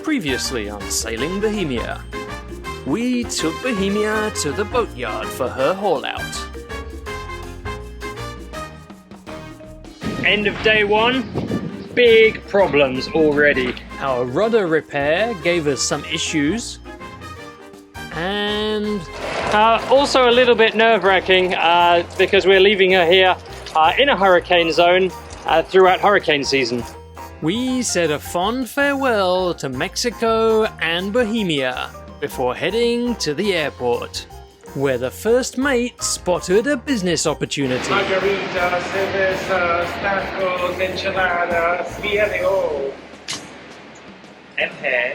Previously on Sailing Bohemia. We took Bohemia to the boatyard for her haul out. End of day one, big problems already. Our rudder repair gave us some issues. And also a little bit nerve-wracking because we're leaving her here in a hurricane zone throughout hurricane season. We said a fond farewell to Mexico and Bohemia before heading to the airport, where the first mate spotted a business opportunity. Margaritas, cervezas, tacos, enchiladas, VLO. And hair.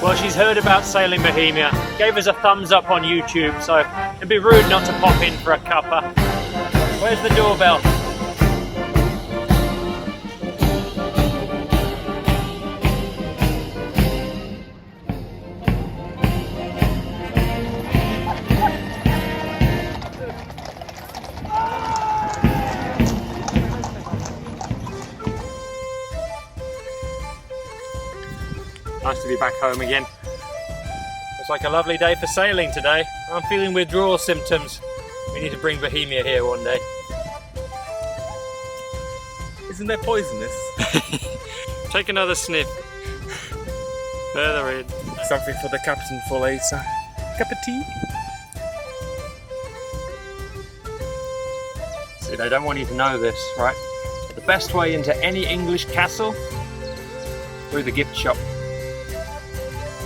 Well, she's heard about Sailing Bohemia, gave us a thumbs up on YouTube, so it'd be rude not to pop in for a cuppa. Where's the doorbell? Nice to be back home again. Looks like a lovely day for sailing today. I'm feeling withdrawal symptoms. We need to bring Bohemia here one day. Isn't that poisonous? Take another sniff. There they're in. Something for the captain for later. Cup of tea? See, they don't want you to know this, right? The best way into any English castle? Through the gift shop.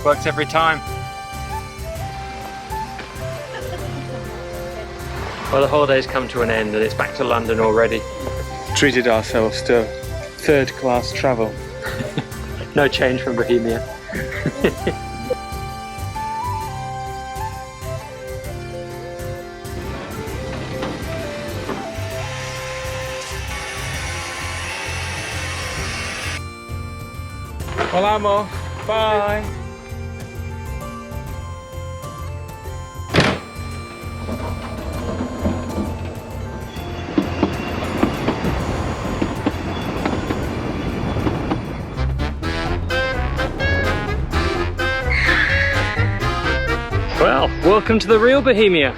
Works every time. Well, the holiday's come to an end and it's back to London already. Treated ourselves to third-class travel. No change from Bohemia. Well, I'm off. Bye. Well, welcome to the real Bohemia.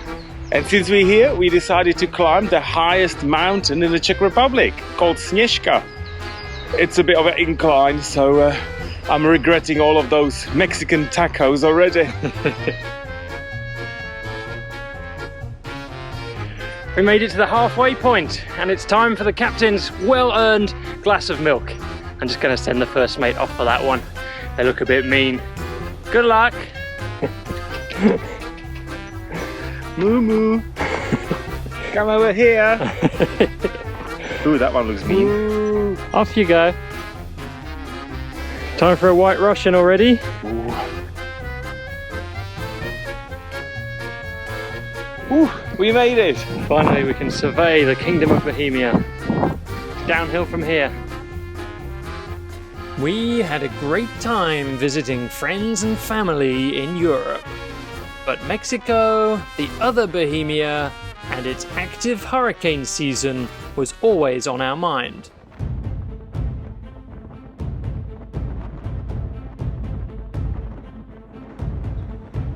And since we're here, we decided to climb the highest mountain in the Czech Republic, called Sněžka. It's a bit of an incline, so I'm regretting all of those Mexican tacos already. We made it to the halfway point, and it's time for the captain's well-earned glass of milk. I'm just going to send the first mate off for that one. They look a bit mean. Good luck. Moo moo. Come over here. Ooh, that one looks mean. Ooh, off you go. Time for a White Russian already. Ooh, we made it. Finally we can survey the Kingdom of Bohemia. Downhill from here. We had a great time visiting friends and family in Europe. But Mexico, the other Bohemia, and its active hurricane season was always on our mind.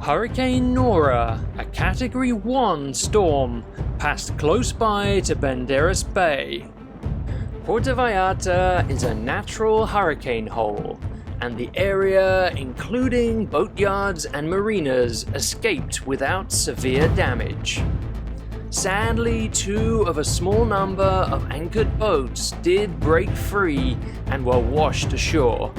Hurricane Nora, a Category 1 storm, passed close by to Banderas Bay. Puerto Vallarta is a natural hurricane hole, and the area, including boatyards and marinas, escaped without severe damage. Sadly, 2 of a small number of anchored boats did break free and were washed ashore.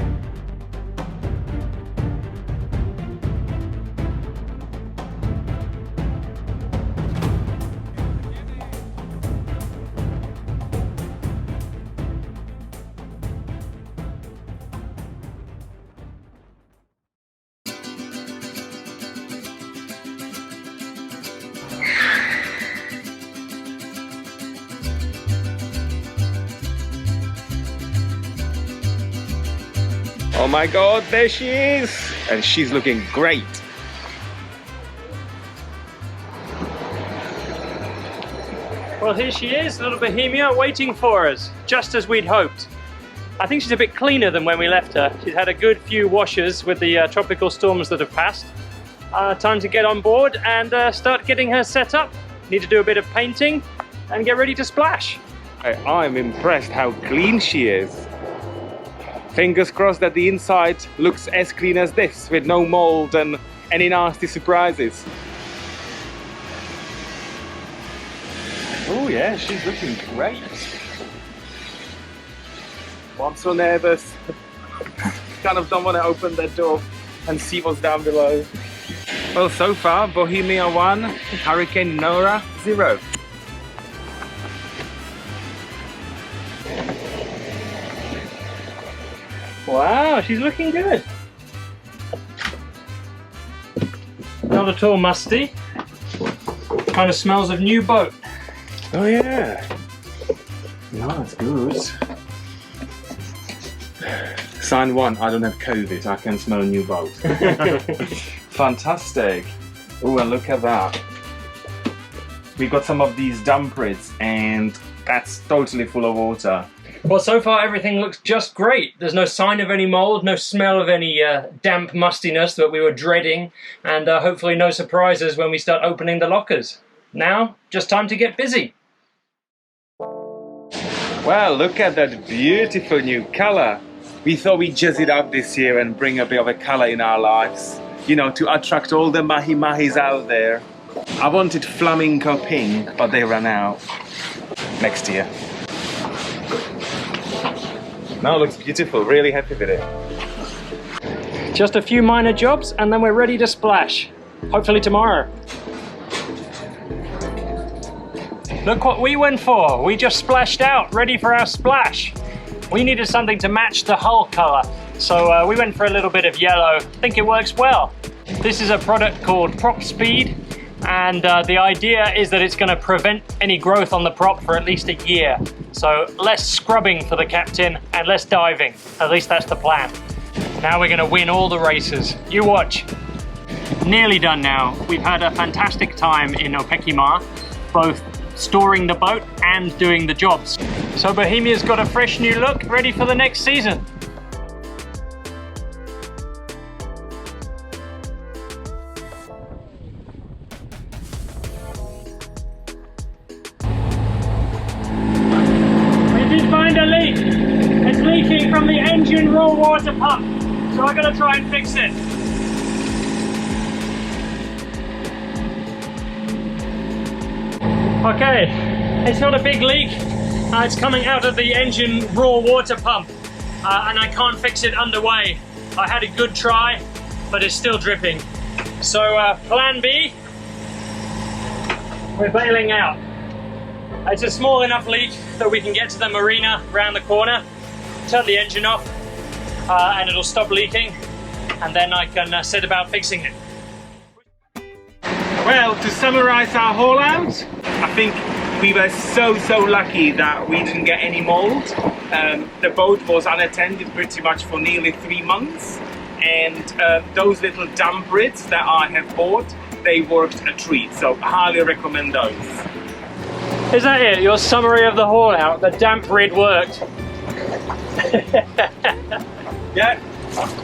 Oh my God, there she is. And she's looking great. Well, here she is, little Bohemia, waiting for us, just as we'd hoped. I think she's a bit cleaner than when we left her. She's had a good few washes with the tropical storms that have passed. Time to get on board and start getting her set up. Need to do a bit of painting and get ready to splash. I'm impressed how clean she is. Fingers crossed that the inside looks as clean as this, with no mold and any nasty surprises. Oh yeah, she's looking great. Oh, I'm so nervous. Kind of don't want to open that door and see what's down below. Well, so far, Bohemia 1, Hurricane Nora 0. Wow, she's looking good. Not at all musty. Kind of smells of new boat. Oh yeah. No, that's good. Sign 1, I don't have COVID, I can smell a new boat. Fantastic. Oh, and look at that. We got some of these dump rids and that's totally full of water. Well, so far everything looks just great. There's no sign of any mold, no smell of any damp mustiness that we were dreading, and hopefully no surprises when we start opening the lockers. Now, just time to get busy. Well, look at that beautiful new color. We thought we'd jazz it up this year and bring a bit of a color in our lives. You know, to attract all the mahi-mahis out there. I wanted flamingo pink, but they ran out. Next year. Now it looks beautiful, really happy with it. Just a few minor jobs and then we're ready to splash. Hopefully tomorrow. Look what we went for. We just splashed out, ready for our splash. We needed something to match the hull color, so we went for a little bit of yellow. I think it works well. This is a product called Prop Speed, and the idea is that it's going to prevent any growth on the prop for at least a year. So less scrubbing for the captain and less diving. At least that's the plan. Now we're going to win all the races. You watch. Nearly done now. We've had a fantastic time in Bohemia, both storing the boat and doing the jobs. So Bohemia's got a fresh new look, ready for the next season. We did find a leak. It's leaking from the engine raw water pump, so I'm gonna try and fix it. Okay, it's not a big leak. It's coming out of the engine raw water pump, and I can't fix it underway. I had a good try, but it's still dripping. So plan B, we're bailing out. It's a small enough leak that we can get to the marina around the corner, turn the engine off, and it'll stop leaking, and then I can set about fixing it. Well, to summarize our haul out, I think we were so lucky that we didn't get any mold. The boat was unattended pretty much for nearly 3 months, and those little dump rids that I have bought, they worked a treat, so I highly recommend those. Is that it? Your summary of the haul out? The damp rid worked. Yeah,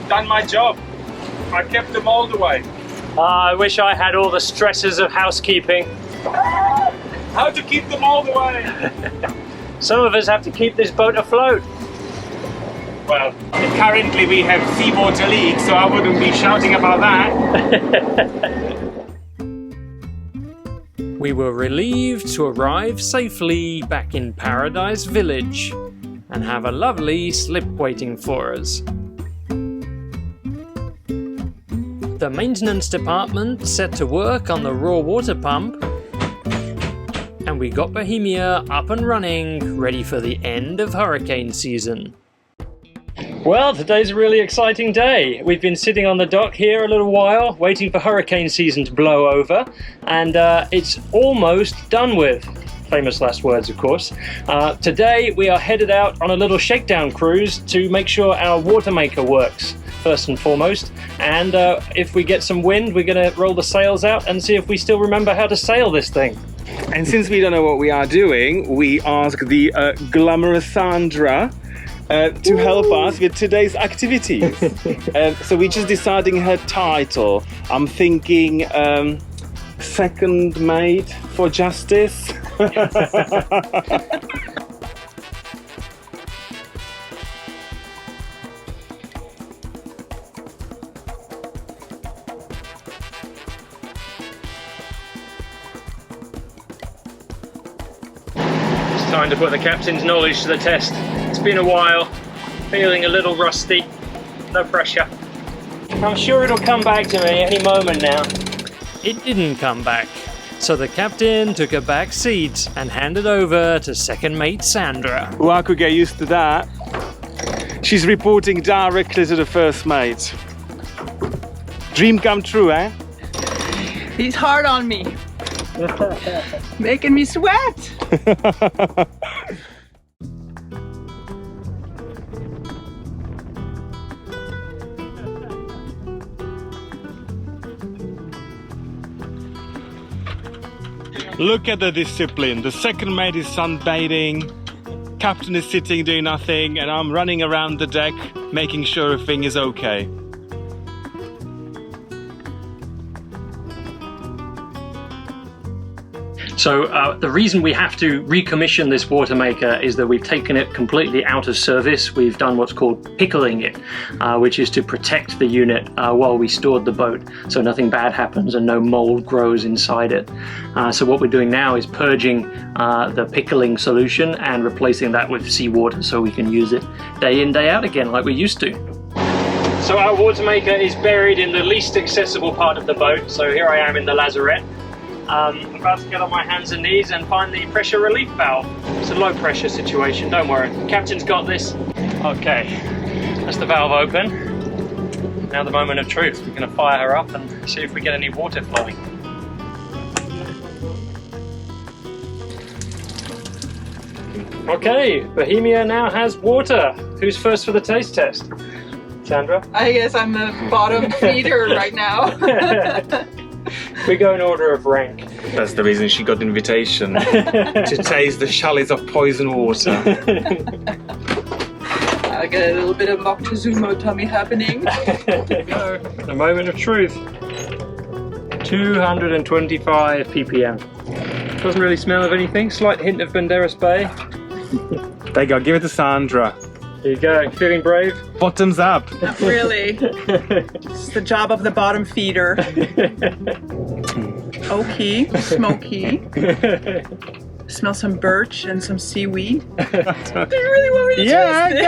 done my job. I kept the mold away. I wish I had all the stresses of housekeeping. How to keep the mold away? Some of us have to keep this boat afloat. Well, currently we have seawater leaks, so I wouldn't be shouting about that. We were relieved to arrive safely back in Paradise Village and have a lovely slip waiting for us. The maintenance department set to work on the raw water pump, and we got Bohemia up and running, ready for the end of hurricane season. Well, today's a really exciting day. We've been sitting on the dock here a little while, waiting for hurricane season to blow over, and it's almost done with. famous last words, of course. Today we are headed out on a little shakedown cruise to make sure our watermaker works, first and foremost. And if we get some wind, we're going to roll the sails out and see if we still remember how to sail this thing. And since we don't know what we are doing, we ask the glamorous Sandra to help us with today's activities. So we're just deciding her title. I'm thinking second mate for justice. It's time to put the captain's knowledge to the test. It's been a while, feeling a little rusty, no pressure. I'm sure it'll come back to me any moment now. It didn't come back, so the captain took a back seat and handed over to second mate Sandra. Well, I could get used to that. She's reporting directly to the first mate. Dream come true, eh? He's hard on me. Making me sweat. Look at the discipline. The second mate is sunbathing, captain is sitting doing nothing, and I'm running around the deck making sure everything is okay. So the reason we have to recommission this watermaker is that we've taken it completely out of service. We've done what's called pickling it, which is to protect the unit while we stored the boat, so nothing bad happens and no mold grows inside it. So what we're doing now is purging the pickling solution and replacing that with seawater so we can use it day in, day out again like we used to. So our watermaker is buried in the least accessible part of the boat, so here I am in the lazarette. I'm about to get on my hands and knees and find the pressure relief valve. It's a low pressure situation, don't worry. The captain's got this. Okay, that's the valve open. Now the moment of truth. We're going to fire her up and see if we get any water flowing. Okay, Bohemia now has water. Who's first for the taste test? Sandra? I guess I'm the bottom feeder right now. We go in order of rank. That's the reason she got the invitation to taste the chalice of poison water. I get a little bit of Moctezuma tummy happening. The moment of truth. 225 ppm. Doesn't really smell of anything. Slight hint of Banderas Bay. There you go, give it to Sandra. Here you go. Feeling brave? Bottoms up. Not really. It's the job of the bottom feeder. Oaky, smoky. Smell some birch and some seaweed. Do you really want me to taste it?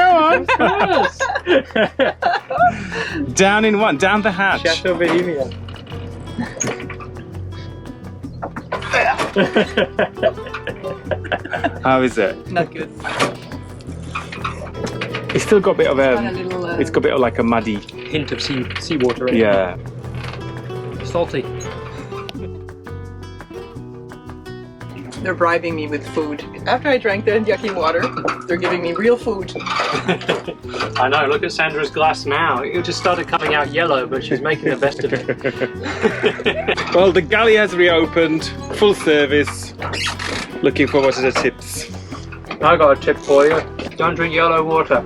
Go on. Down in one, down the hatch. Chateau Bohemia. How is it? Not good. It's still got a bit of it's got a bit of like a muddy Hint of seawater in it. yeah. Salty. They're bribing me with food. After I drank the yucky water, they're giving me real food. I know, look at Sandra's glass now. It just started coming out yellow, but she's making the best of it. Well, the galley has reopened, full service. Looking forward to the tips. I got a tip for you. Don't drink yellow water.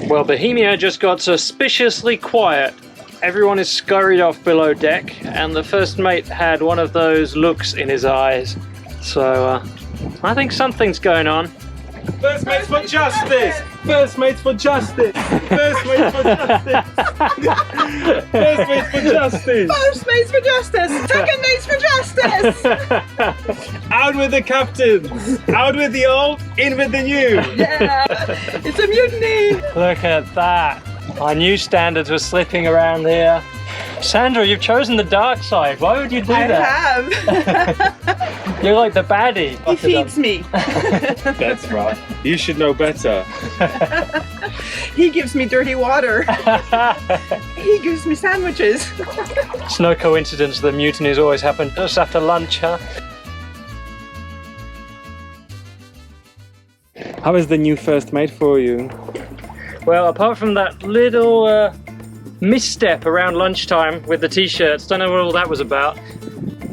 Well, Bohemia just got suspiciously quiet. Everyone is scurried off below deck, and the first mate had one of those looks in his eyes. So, I think something's going on. First mates for justice! First mates for justice! First mates for justice! First mates for justice! First mates for justice! Second mates for justice! Out with the captains! Out with the old, in with the new! Yeah! It's a mutiny! Look at that. I knew standards were slipping around here. Sandra, you've chosen the dark side. Why would you do I that? have. You're like the baddie. He feeds me. That's right. You should know better. He gives me dirty water. He gives me sandwiches. It's no coincidence that mutinies always happen just after lunch, huh? How is the new first mate for you? Well, apart from that little misstep around lunchtime with the t-shirts, don't know what all that was about.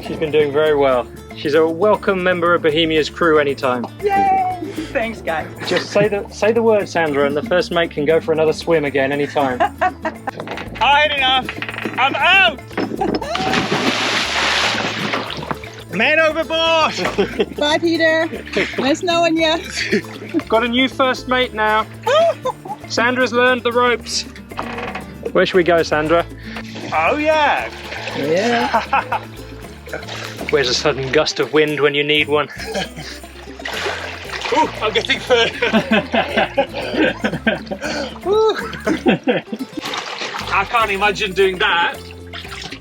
She's been doing very well. She's a welcome member of Bohemia's crew anytime. Yay! Thanks, guys. Just say the word, Sandra, and the first mate can go for another swim again anytime. I had enough. I'm out. Man overboard. Bye, Peter. Nice knowing you. Got a new first mate now. Sandra's learned the ropes. Where should we go, Sandra? Oh yeah. Yeah. Where's a sudden gust of wind when you need one? Ooh, I'm getting further. I can't imagine doing that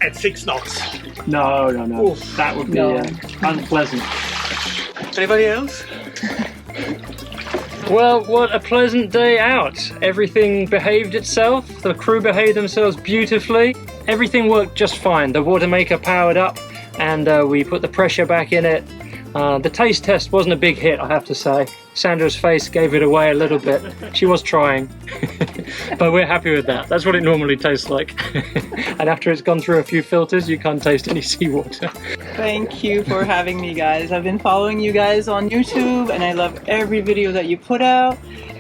at 6 knots. No. Oof. That would be unpleasant. Anybody else? Well, what a pleasant day out. Everything behaved itself. The crew behaved themselves beautifully. Everything worked just fine. The watermaker powered up and we put the pressure back in it. The taste test wasn't a big hit, I have to say. Sandra's face gave it away a little bit. She was trying. But we're happy with that. That's what it normally tastes like. And after it's gone through a few filters, you can't taste any seawater. Thank you for having me, guys. I've been following you guys on YouTube and I love every video that you put out.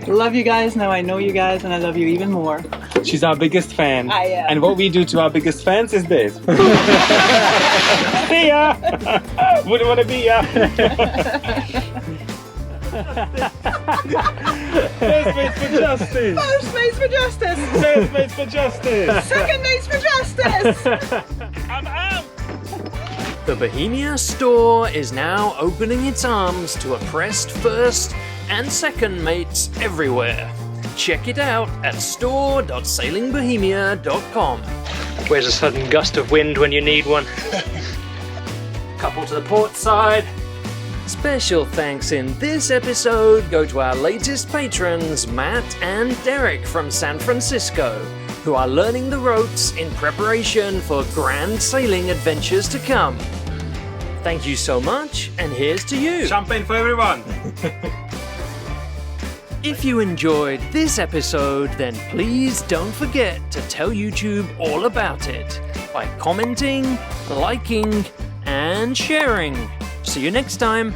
Love you guys. Now I know you guys and I love you even more. She's our biggest fan. I am. And what we do to our biggest fans is this. See ya! Wouldn't want to be ya. First mates for justice. First mates for justice. First mates for justice. Second mates for justice. I'm out. The Bohemia store is now opening its arms to oppressed first and second mates everywhere. Check it out at store.sailingbohemia.com. Where's a sudden gust of wind when you need one? Couple to the port side. Special thanks in this episode go to our latest patrons, Matt and Derek from San Francisco, who are learning the ropes in preparation for grand sailing adventures to come. Thank you so much, and here's to you. Champagne for everyone. If you enjoyed this episode, then please don't forget to tell YouTube all about it by commenting, liking, and sharing. See you next time.